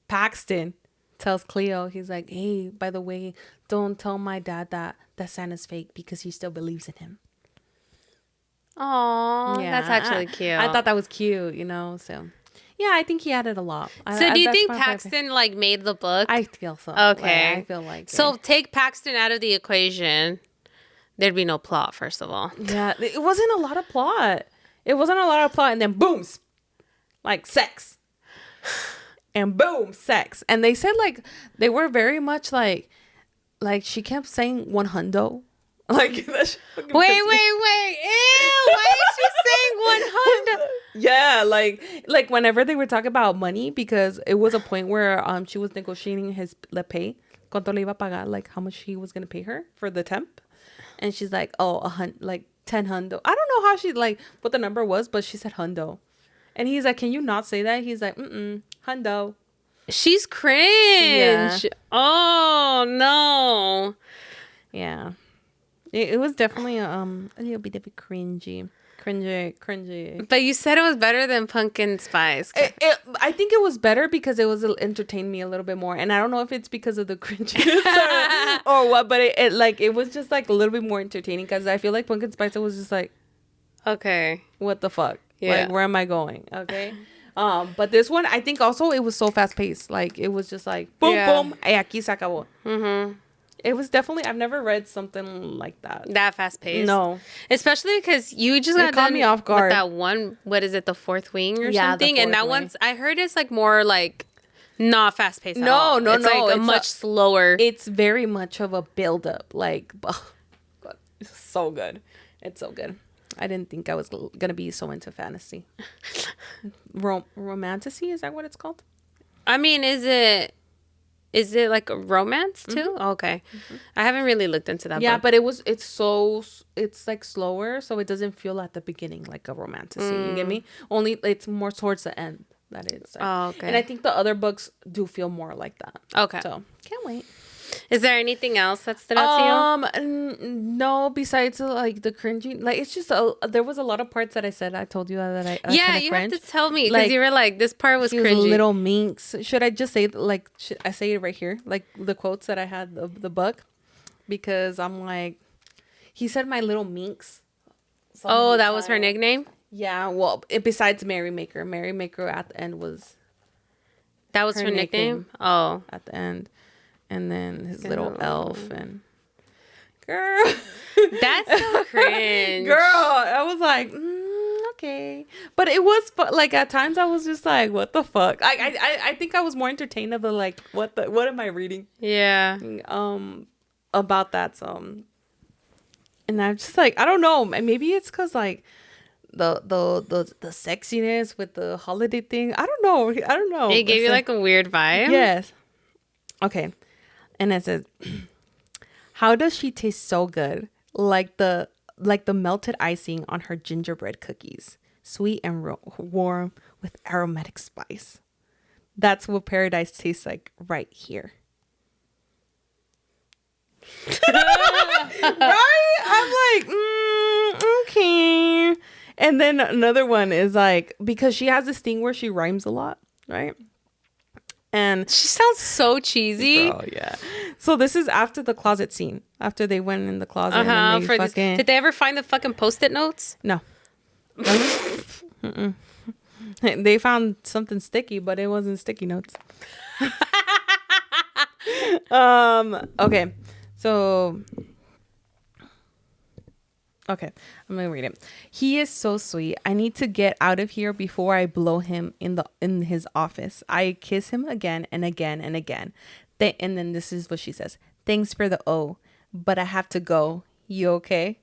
Paxton tells Cleo, he's like, hey, by the way, don't tell my dad that Santa's fake because he still believes in him. Oh, Yeah, that's actually cute. I thought that was cute, so yeah, I think he added a lot. So do you think that's my Paxton like made the book? I feel so. Okay. I feel like So it. take Paxton out of the equation. There'd be no plot, first of all. Yeah, it wasn't a lot of plot. And then boom, like sex. And boom, sex. And they said like they were very much like she kept saying 100. Like Wait. Ew, why is she saying 100? Yeah, like whenever they were talking about money, because it was a point where she was negotiating his pay, cuánto le iba a pagar, like how much he was gonna pay her for the temp, and she's like, oh, like 10 hundo. I don't know how she like what the number was, but she said hundo, and he's like, can you not say that? He's like, hundo. She's cringe. Yeah. Oh no. Yeah, it was definitely a little bit cringy. But you said it was better than Pumpkin Spice. I think it was better because it was entertained me a little bit more, and I don't know if it's because of the cringiness or what, but it was just like a little bit more entertaining because I feel like Pumpkin Spice was just like, Okay. what the fuck, Yeah. like where am I going? Okay. But this one, I think also it was so fast paced, like it was just like boom, boom, y aquí se acabó. It was definitely, I've never read something like that. That fast paced. No. Especially because you just got caught done me off guard. with that one, what is it, the Fourth Wing or Yeah, the something? And Fourth that Wing. one's, I heard it's like more like not fast paced at No, all. no, it's no, like it's much slower. It's very much of a build up. Like, God, it's so good. It's so good. I didn't think I was gonna be so into fantasy. Romantasy, is that what it's called? I mean, is it like a romance too? Okay. I haven't really looked into that. Yeah, book. but it's like slower, so it doesn't feel at the beginning like a romantasy. You get me? Only it's more towards the end that it's. Oh, okay. And I think the other books do feel more like that. Okay. So can't wait. Is there anything else that stood out to you? No, besides like the cringy, like it's just there was a lot of parts that I told you that I Yeah, kinda you cringed. have to tell me because Like, you were like, this part was He was cringy. little minx. Should I just say like should I say it right here, like the quotes that I had of the book, because I'm like, he said my little minx. so Oh, many that was her times. nickname? Yeah, well, besides Merrymaker at the end was That was her nickname? Oh. at the end, and then his little Girl. elf and girl. That's so cringe. Girl, I was like, okay, but it was like at times I was just like, what the fuck? I think I was more entertained of the like, what am I reading? Yeah. About that and I'm just like, I don't know, maybe it's because like the sexiness with the holiday thing. I don't know. It gave you like a weird vibe? Yes. Okay, and it says, how does she taste so good? Like the melted icing on her gingerbread cookies, sweet and warm with aromatic spice. That's what paradise tastes like right here. Right? I'm like, okay. And then another one is like, because she has this thing where she rhymes a lot, right? And She sounds so cheesy. oh yeah. So this is after the closet scene. After they went in the closet and they fucking... Did they ever find the fucking Post-it notes? No. They found something sticky, but it wasn't sticky notes. Okay. So Okay, I'm gonna read it. He is so sweet. I need to get out of here before I blow him in his office. I kiss him again and again and again. And then this is what she says. Thanks for the O, but I have to go. You okay?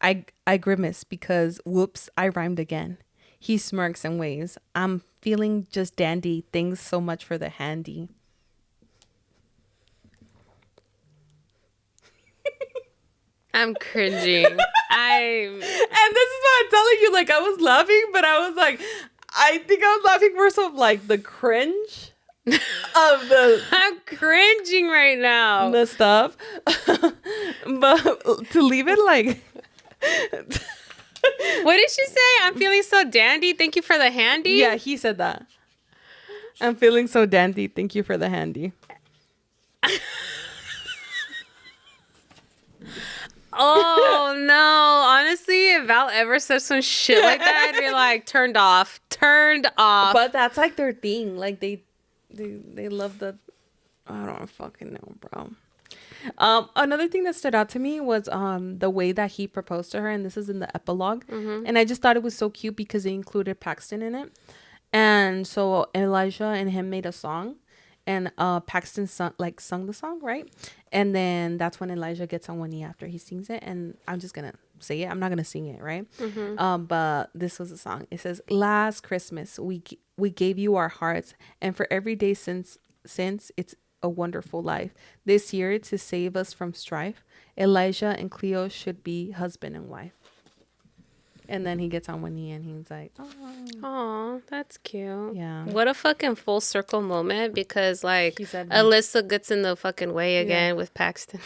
I grimace because whoops, I rhymed again. He smirks and waves. I'm feeling just dandy. Thanks so much for the handy. I'm cringing. And this is why I'm telling you, like, I was laughing, but I was like, I think I was laughing more so of like the cringe of the I'm cringing right now. the stuff. But to leave it like What did she say? I'm feeling so dandy. Thank you for the handy. yeah, he said that. I'm feeling so dandy. Thank you for the handy. Oh no! Honestly, if Val ever said some shit like that, I'd be like, turned off. But that's like their thing. Like they love the. I don't fucking know, bro. Another thing that stood out to me was the way that he proposed to her, and this is in the epilogue, and I just thought it was so cute because they included Paxton in it, and so Elijah and him made a song, and Paxton sung the song, right? And then that's when Elijah gets on one knee after he sings it, and I'm just gonna say it. I'm not gonna sing it, right? But this was a song. It says, "Last Christmas we gave you our hearts, and for every day since it's a wonderful life. This year to save us from strife, Elijah and Cleo should be husband and wife." And then he gets on one knee and he's like, Oh, that's cute. Yeah. What a fucking full circle moment, because like He said- Alyssa gets in the fucking way again with Paxton.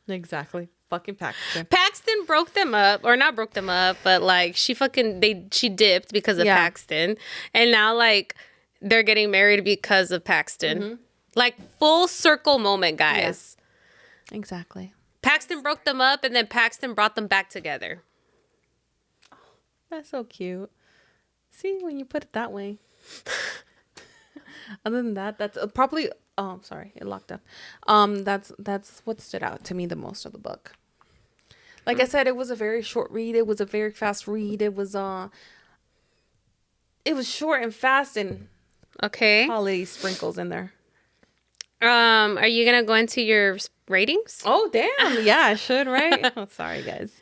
exactly. Fucking Paxton. Paxton broke them up, or not broke them up, but like she dipped because of Paxton, and now like they're getting married because of Paxton. Like full circle moment, guys. Yeah. Exactly. Paxton broke them up, and then Paxton brought them back together. That's so cute. See, when you put it that way. Other than that, that's probably. Oh, sorry, it locked up. That's what stood out to me the most of the book. Like I said, it was a very short read. It was a very fast read. It was short and fast and Okay. holiday sprinkles in there. Are you gonna go into your ratings? Oh damn! Yeah, I should, right? Oh, sorry, guys.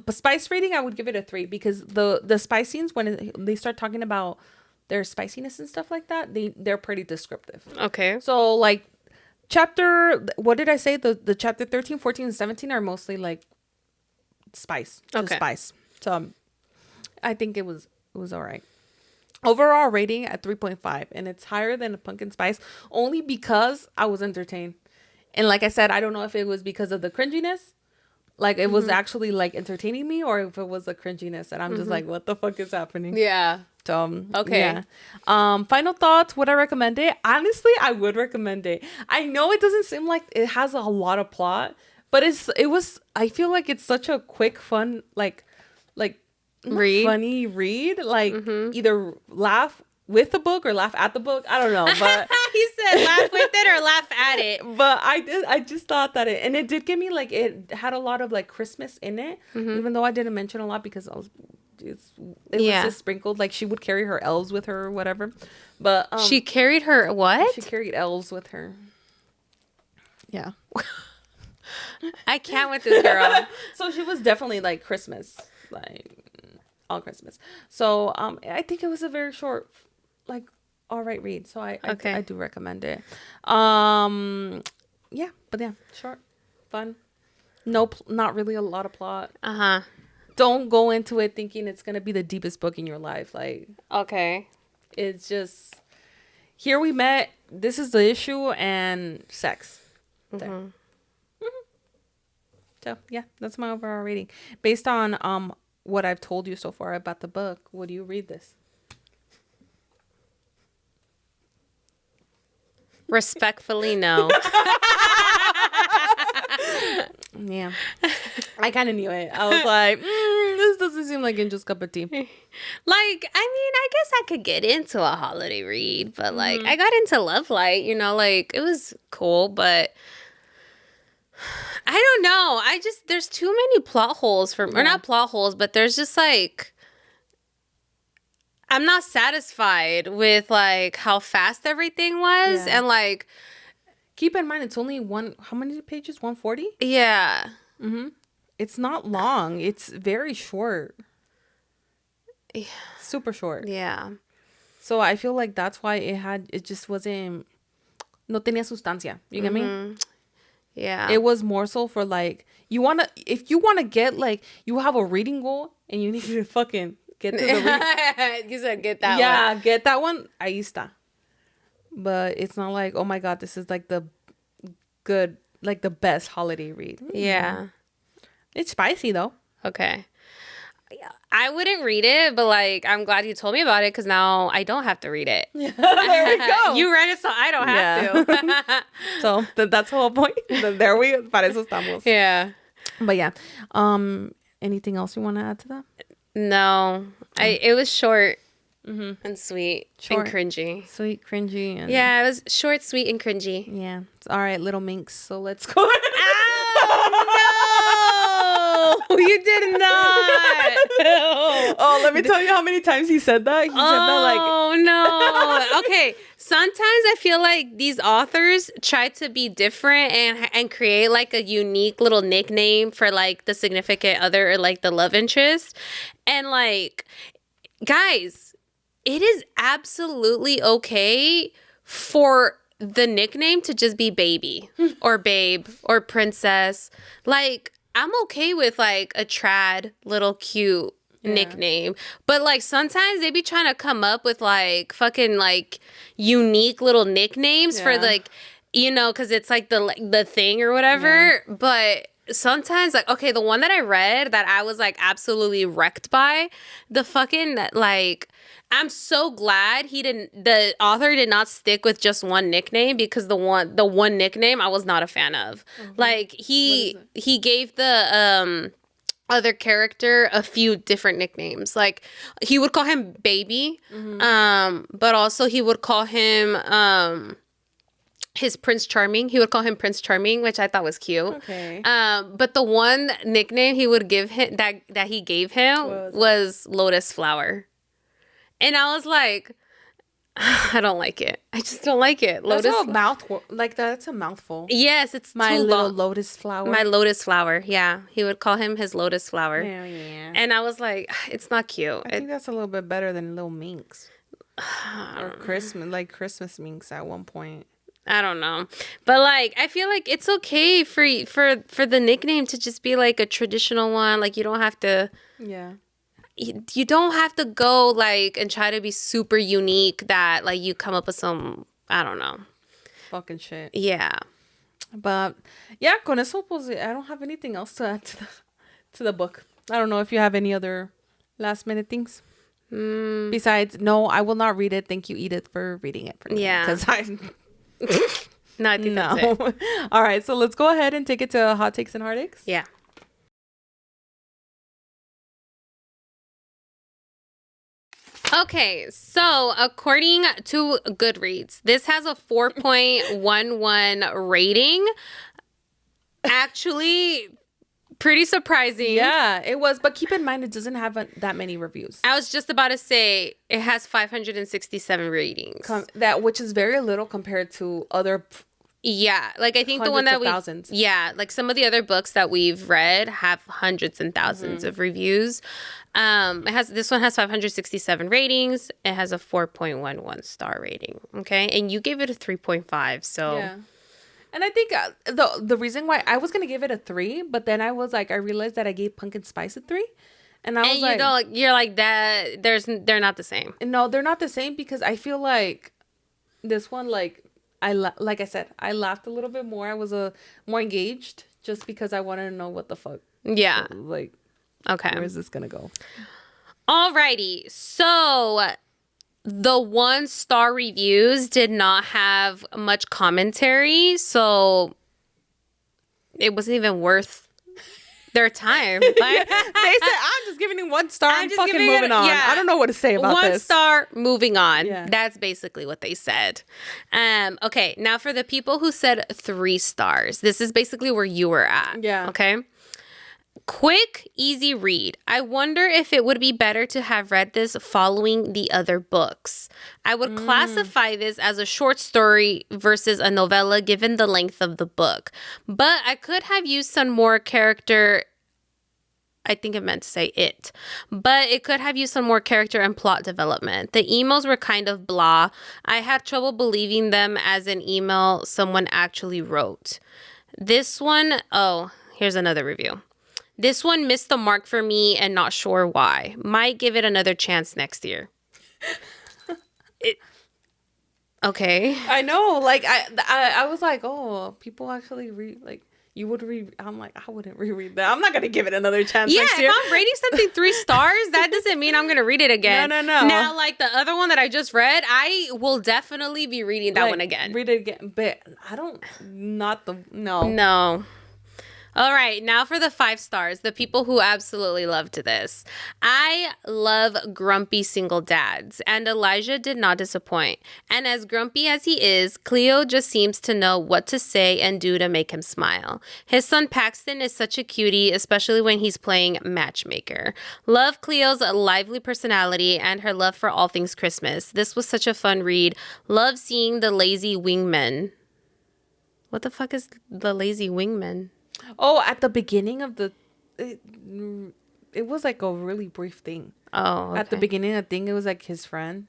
Spice rating, I would give it a 3 because the spice scenes when they start talking about their spiciness and stuff like that, they're pretty descriptive. Okay. So like chapter, what did I say? The chapter 13, 14, and 17 are mostly like spice. Just spice. So I think it was all right. Overall rating at 3.5, and it's higher than a pumpkin spice only because I was entertained. And like I said, I don't know if it was because of the cringiness, like it was actually like entertaining me, or if it was the cringiness and I'm just like, what the fuck is happening? Yeah. So, Okay. Yeah. Final thoughts. Would I recommend it? Honestly, I would recommend it. I know it doesn't seem like it has a lot of plot, but I feel like it's such a quick, fun, like read. funny read. Like either laugh with the book or laugh at the book. I don't know, but He said laugh with it or laugh at it. but I just thought that it did give me like, it had a lot of like Christmas in it, even though I didn't mention a lot because it was just sprinkled. Like she would carry her elves with her or whatever, but She carried her what? she carried elves with her. Yeah. I can't with this girl. So she was definitely like Christmas, like all Christmas. So I think it was a very short, like all right read. So I do recommend it. Yeah, but yeah, short, fun. Not really a lot of plot. Don't go into it thinking it's gonna be the deepest book in your life. Like, Okay. it's just here we met. This is the issue and sex. There. So yeah, that's my overall rating based on what I've told you so far about the book. Would you read this? Respectfully, no. Yeah, I kind of knew it. I was like, this doesn't seem like Angel's cup of tea. Like, I mean, I guess I could get into a holiday read, but like, I got into Love Light, like, it was cool, but I don't know. there's too many plot holes or not plot holes, but there's just like, I'm not satisfied with like how fast everything was. Yeah. And like, keep in mind, it's only how many pages? 140? yeah. Mm-hmm. It's not long. It's very short. Yeah. Super short. Yeah. So I feel like that's why it just wasn't, no tenía sustancia. You get me? Yeah. It was more so for like, if you want to get like, you have a reading goal and you need to fucking get to the You said get that one. Yeah, get that one. Ahí está. But it's not like, oh my God, this is like the good, like the best holiday read. Yeah. It's spicy though. Okay. I wouldn't read it, but like, I'm glad you told me about it because now I don't have to read it. There we go. You read it, so I don't have to. So that's the whole point. There we go. Para eso estamos. Yeah. But yeah. Anything else you want to add to that? No. It was short and sweet and cringy. Sweet, cringy. And Yeah, it was short, sweet, and cringy. yeah. All right, little minx. So let's go. No, you did not. Oh, let me tell you how many times he said that. He said that like, oh no. Okay, sometimes I feel like these authors try to be different and create like a unique little nickname for like the significant other or like the love interest. And like, guys, it is absolutely okay for the nickname to just be baby or babe or princess. Like, I'm okay with like a trad little cute nickname, but like sometimes they be trying to come up with like fucking like unique little nicknames for like, you know, because it's like the thing or whatever. But sometimes like, okay, the one that I read that I was like absolutely wrecked by, the fucking like, I'm so glad the author did not stick with just one nickname, because the one nickname I was not a fan of. Like he gave the other character a few different nicknames. Like he would call him baby, but also he would call him his Prince Charming. He would call him Prince Charming, which I thought was cute. Okay. But the one nickname he would give him that he gave him was Lotus Flower. And I was like, I don't like it. I just don't like it. That's a mouthful. Yes, it's my too little long. lotus flower. My Lotus Flower. Yeah, he would call him his Lotus Flower. Yeah, yeah. And I was like, it's not cute. I think that's a little bit better than little minx or Christmas minx at one point. I don't know, but like I feel like it's okay for the nickname to just be like a traditional one. Like you don't have to. Yeah. You don't have to go like and try to be super unique that like you come up with some, I don't know, fucking shit. Yeah. But yeah, con eso pues I don't have anything else to add to the book. I don't know if you have any other last minute things. Besides, no, I will not read it. Thank you, Edith, for reading it for me. Yeah. Because I think that's it. All right, so let's go ahead and take it to Hot Takes and Heartaches. Yeah. Okay, so according to Goodreads, this has a 4.11 rating. Actually, pretty surprising. Yeah, it was. But keep in mind, it doesn't have that many reviews. I was just about to say it has 567 ratings. Which is very little compared to other. Yeah, like I think the one that thousands. Yeah, like some of the other books that we've read have hundreds and thousands of reviews. This one has 567 ratings. It has a 4.11 star rating. Okay, and you gave it a 3.5. So yeah, and I think the reason why I was gonna give it a 3, but then I realized that I gave Pumpkin Spice a 3, and I was like, you're like that. They're not the same. No, they're not the same, because I feel like this one, like like I said, I laughed a little bit more. I was more engaged just because I wanted to know what the fuck. Yeah. Like, okay, where is this gonna go? Alrighty, so the 1-star reviews did not have much commentary, so it wasn't even worth their time. Like, They said, I'm just giving it 1 star. I'm just fucking giving it- moving on. yeah. I don't know what to say about 1 this. star, moving on. Yeah. That's basically what they said. Okay, now for the people who said 3 stars, this is basically where you were at. Yeah. Okay. Quick, easy read. I wonder if it would be better to have read this following the other books. I would classify this as a short story versus a novella given the length of the book. But I could have used some more character. I think it meant to say it. But it could have used some more character and plot development. The emails were kind of blah. I had trouble believing them as an email someone actually wrote. This one, here's another review. This one missed the mark for me and not sure why. Might give it another chance next year. Okay. I know. Like, I was like, oh, people actually read, like, you would read. I'm like, I wouldn't reread that. I'm not going to give it another chance next year. If I'm rating something 3 stars, that doesn't mean I'm going to read it again. No. Now, like the other one that I just read, I will definitely be reading that one again. Read it again. But I don't, no. No. All right, now for the 5 stars, the people who absolutely loved this. I love grumpy single dads, and Elijah did not disappoint. And as grumpy as he is, Cleo just seems to know what to say and do to make him smile. His son Paxton is such a cutie, especially when he's playing matchmaker. Love Cleo's lively personality and her love for all things Christmas. This was such a fun read. Love seeing the lazy wingman. What the fuck is the lazy wingman? Oh, at the beginning of it was like a really brief thing. Oh, okay. At the beginning, I think it was like his friend.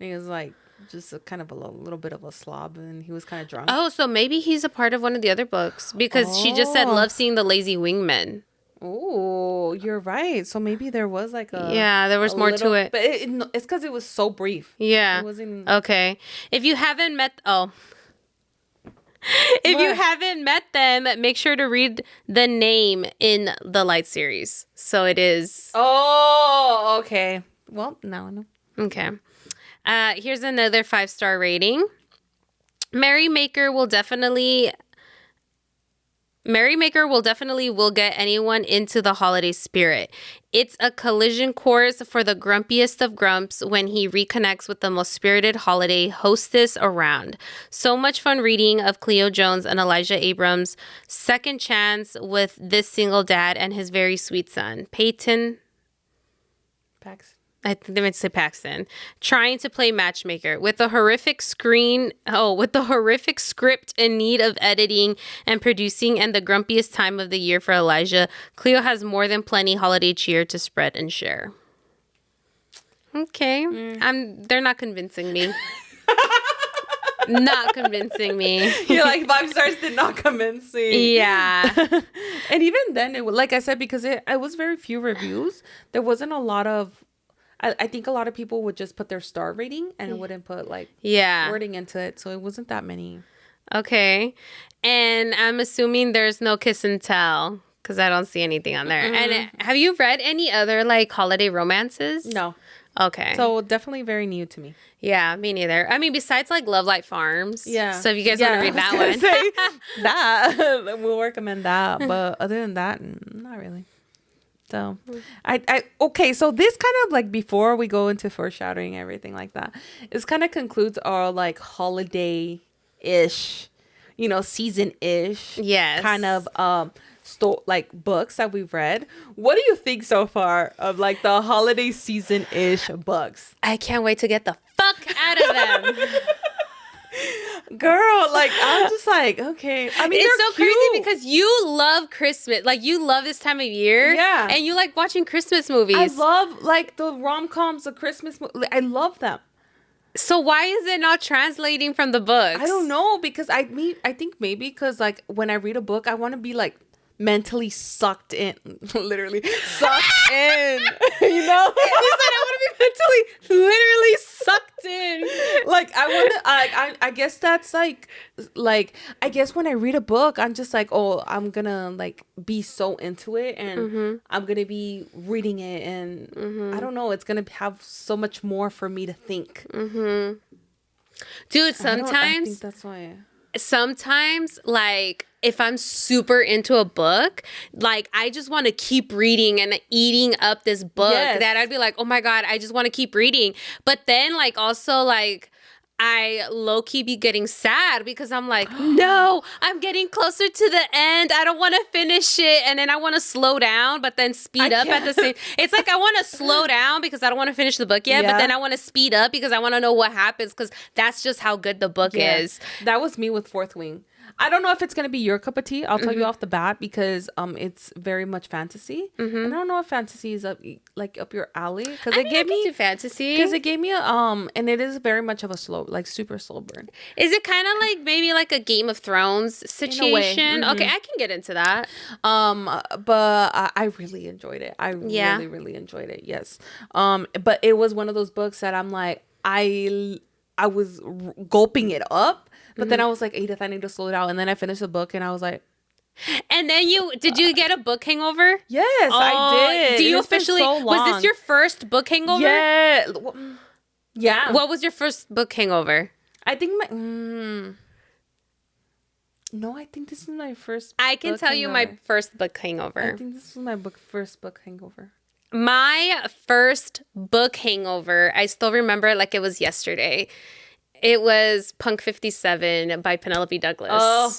And he was like just a kind of a little bit of a slob, and he was kind of drunk. Oh, so maybe he's a part of one of the other books because she just said love seeing the lazy wingman. Oh, you're right. So maybe there was like there was more to it. But it's because it was so brief. Yeah. It wasn't. Okay. If you haven't met you haven't met them, make sure to read the name in the Light series. So it is. Oh, okay. Well, now I know. Okay. Here's another 5-star rating. Merrymaker will definitely will get anyone into the holiday spirit. It's a collision course for the grumpiest of grumps when he reconnects with the most spirited holiday hostess around. So much fun reading of Cleo Jones and Elijah Abrams' second chance with this single dad and his very sweet son, Peyton. I think they meant to say Paxton, trying to play matchmaker with the horrific script in need of editing and producing and the grumpiest time of the year for Elijah. Cleo has more than plenty holiday cheer to spread and share. Okay. They're not convincing me. Not convincing me. You're like, 5 stars did not convince me. Yeah. And even then, like I said, because it was very few reviews, there wasn't a lot of, I think a lot of people would just put their star rating and wouldn't put like wording into it. So it wasn't that many. Okay. And I'm assuming there's no kiss and tell because I don't see anything on there. Mm-hmm. And have you read any other like holiday romances? No. Okay. So definitely very new to me. Yeah, me neither. I mean, besides like Love Light Farms. Yeah. So if you guys want to read that one. Say that. We'll recommend that. But other than that, not really. So okay, so this kind of like before we go into foreshadowing everything like that, this kind of concludes our like holiday-ish, season-ish kind of like books that we've read. What do you think so far of like the holiday season-ish books? I can't wait to get the fuck out of them. Girl, like I'm just like, okay. I mean, it's so cute. Crazy because you love Christmas. Like you love this time of year. Yeah. And you like watching Christmas movies. I love like the rom-coms, the Christmas I love them. So why is it not translating from the books? I don't know, because I think maybe because like when I read a book, I want to be like mentally sucked in. Literally sucked in. You said I want to be literally sucked in. Like I want to I guess that's like I guess when I read a book, I'm just like, oh, I'm gonna like be so into it, and I'm gonna be reading it, and I don't know, it's gonna have so much more for me to think. Dude, sometimes I think that's why. Sometimes like if I'm super into a book, like I just want to keep reading and eating up this book. Yes. That I'd be like, oh my God, I just want to keep reading. But then like also like I low-key be getting sad because I'm like, no, I'm getting closer to the end. I don't want to finish it. And then I want to slow down, but then speed up at the same. It's like I want to slow down because I don't want to finish the book yet, but then I want to speed up because I want to know what happens because that's just how good the book is. That was me with Fourth Wing. I don't know if it's going to be your cup of tea. I'll tell you off the bat because it's very much fantasy. And I don't know if fantasy is up your alley because it gave me fantasy. Because it gave me and it is very much of a slow, like super slow burn. Is it kind of like maybe like a Game of Thrones situation? Okay, I can get into that. But I really enjoyed it. I really, really enjoyed it. Yes. But it was one of those books that I'm like, I was gulping it up. But then I was like, Edith, I need to slow it down. And then I finished the book and I was like... And then did you get a book hangover? Yes, I did. Do you officially... Was this your first book hangover? Yeah. Yeah. What was your first book hangover? I think No, I think this is my first I can tell you my first book hangover. I think this was my first book hangover. My first book hangover, I still remember it like it was yesterday. It was Punk 57 by Penelope Douglas. Oh.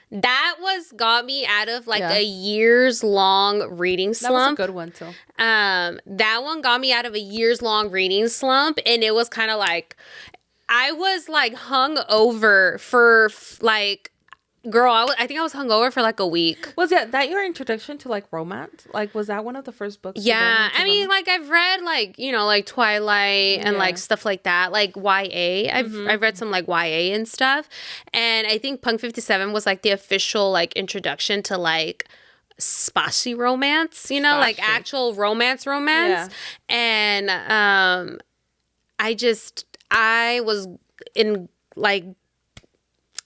That got me out of like a years long reading slump. That was a good one too. That one got me out of a years long reading slump, and it was kind of like I was like hung over for like. Girl, I think I was hungover for like a week. Was that your introduction to like romance? Like, was that one of the first books? Yeah, I mean, like I've read like like Twilight and like stuff like that, like YA. I've read some like YA and stuff, and I think Punk 57 was like the official like introduction to like spashy romance, like actual romance. Yeah. And I was in like.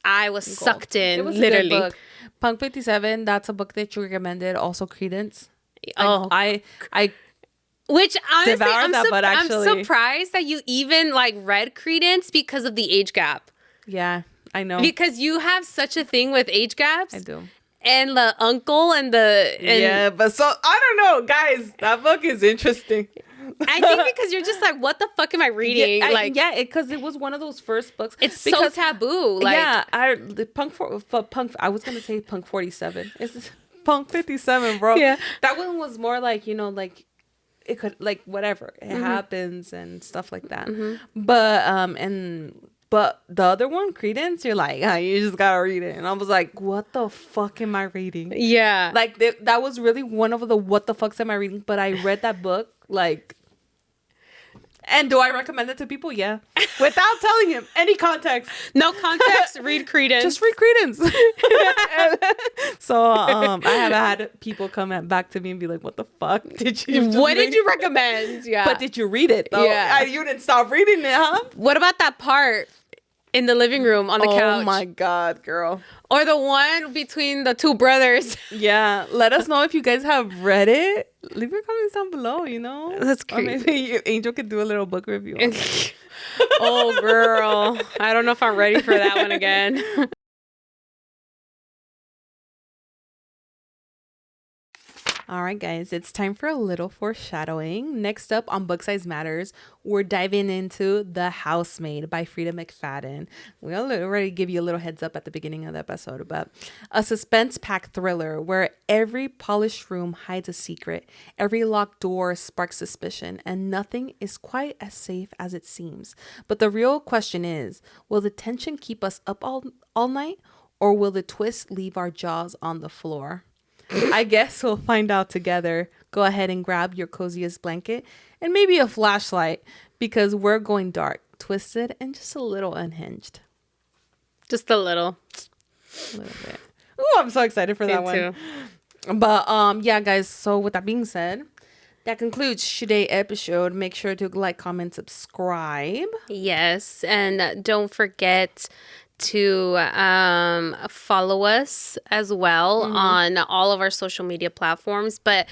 I was sucked in, it was literally. A good book. Punk 57, that's a book that you recommended. Also, Credence. I which honestly, I'm surprised that you even like read Credence because of the age gap. Yeah, I know. Because you have such a thing with age gaps. I do. And the uncle and the... yeah, but so, I don't know, guys. That book is interesting. I think because you're just like, what the fuck am I reading? Because it was one of those first books. It's so taboo. Like, Punk. I was gonna say Punk 47. It's Punk 57, bro. Yeah, that one was more like like it could like whatever it happens and stuff like that. But the other one, Credence, you're like, you just gotta read it. And I was like, what the fuck am I reading? Yeah, like that was really one of the what the fucks am I reading? But I read that book like. And do I recommend it to people? Yeah. Without telling him any context. No context, read Credence. Just read Credence. So I have had people come back to me and be like, what the fuck did you What did you recommend? Yeah. But did you read it though? Yeah. You didn't stop reading it, huh? What about that part in the living room on the couch? Oh my God, girl. Or the one between the two brothers. Yeah. Let us know if you guys have read it. Leave your comments down below, That's crazy. Or maybe Angel could do a little book review. Oh, girl. I don't know if I'm ready for that one again. All right, guys, it's time for a little foreshadowing. Next up on Book Size Matters, we're diving into The Housemaid by Frida McFadden. We'll already give you a little heads up at the beginning of the episode, but a suspense-packed thriller where every polished room hides a secret, every locked door sparks suspicion, and nothing is quite as safe as it seems. But the real question is, will the tension keep us up all night, or will the twist leave our jaws on the floor? I guess we'll find out together. Go ahead and grab your coziest blanket and maybe a flashlight because we're going dark, twisted, and just a little unhinged. Just a little. A little bit. Oh, I'm so excited for that one. Too. But yeah, guys. So with that being said, that concludes today's episode. Make sure to like, comment, subscribe. Yes, and don't forget to follow us as well on all of our social media platforms. But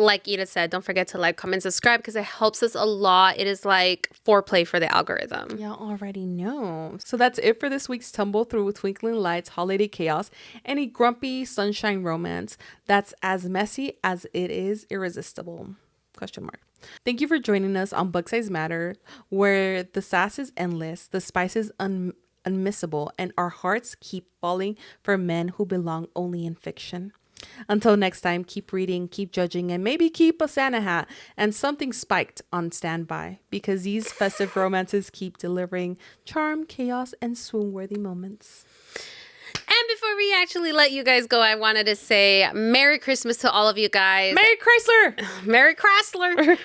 like Edith said, don't forget to like, comment, subscribe because it helps us a lot. It is like foreplay for the algorithm. Y'all already know. So that's it for this week's tumble through Twinkling Lights holiday chaos and a grumpy sunshine romance that's as messy as it is irresistible. Question mark. Thank you for joining us on Book Size Matter, where the sass is endless, the spice is unmissable, and our hearts keep falling for men who belong only in fiction. Until next time, keep reading, keep judging, and maybe keep a Santa hat and something spiked on standby, because these festive romances keep delivering charm, chaos, and swoon-worthy moments. And before we actually let you guys go, I wanted to say Merry Christmas to all of you guys. Merry Chrysler! Merry Chrysler!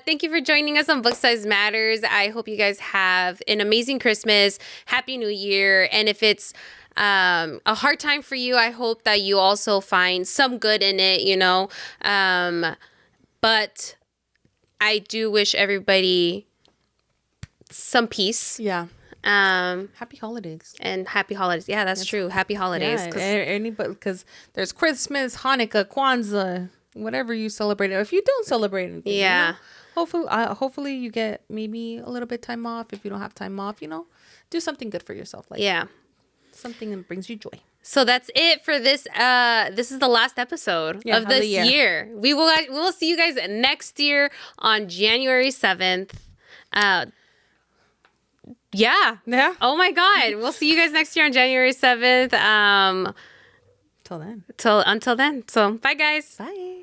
Thank you for joining us on Book Size Matters. I hope you guys have an amazing Christmas, Happy New Year, and if it's a hard time for you, I hope that you also find some good in it, you know. But I do wish everybody some peace. Yeah. Happy holidays. And happy holidays. Yeah, that's true. Happy holidays. Yeah, because there's Christmas, Hanukkah, Kwanzaa, whatever you celebrate. If you don't celebrate anything, yeah. You know, hopefully you get maybe a little bit time off. If you don't have time off, you know, do something good for yourself. Like something that brings you joy. So that's it for this. This is the last episode of this year. We will see you guys next year on January 7th. Yeah. Oh my God. We'll see you guys next year on January 7th. Till then. Until then. So bye guys. Bye.